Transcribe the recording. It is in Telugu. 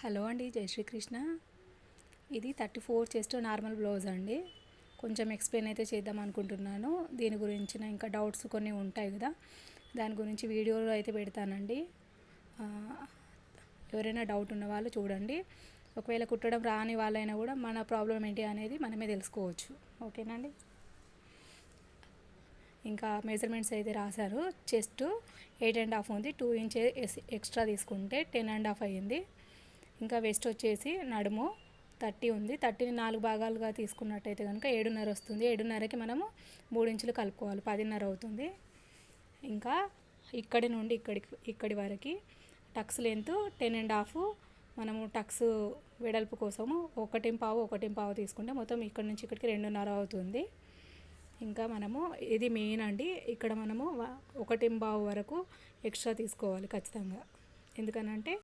హలో అండి, జై శ్రీకృష్ణ. ఇది 34 చెస్ట్ నార్మల్ బ్లౌజ్ అండి. కొంచెం ఎక్స్ప్లెయిన్ అయితే చేద్దాం అనుకుంటున్నాను. దీని గురించిన ఇంకా డౌట్స్ కొన్ని ఉంటాయి కదా, దాని గురించి వీడియోలో అయితే పెడతానండి. ఎవరైనా డౌట్ ఉన్న వాళ్ళు చూడండి. ఒకవేళ కుట్టడం రాని వాళ్ళైనా కూడా మన ప్రాబ్లం ఏంటి అనేది మనమే తెలుసుకోవచ్చు. ఓకేనండి. ఇంకా మెజర్మెంట్స్ అయితే రాశారు. చెస్ట్ 8.5 ఉంది, 2 ఇంచెస్ ఎక్స్ట్రా తీసుకుంటే 10.5 అయ్యింది. ఇంకా వెస్ట్ వచ్చేసి నడుము 30 ఉంది. 30ని 4 భాగాలుగా తీసుకున్నట్టయితే కనుక 7.5 వస్తుంది. 7.5కి మనము 3 ఇంచులు కలుపుకోవాలి, 10.5 అవుతుంది. ఇంకా ఇక్కడి నుండి ఇక్కడి వరకు టక్స్ లెంత్ 10.5. మనము టక్స్ వెడల్పు కోసము 1.5 తీసుకుంటే మొత్తం ఇక్కడ నుంచి ఇక్కడికి 2.5 అవుతుంది. ఇంకా మనము ఇది మెయిన్ అండి, ఇక్కడ మనము 1.5 వరకు ఎక్స్ట్రా తీసుకోవాలి ఖచ్చితంగా. ఎందుకనంటే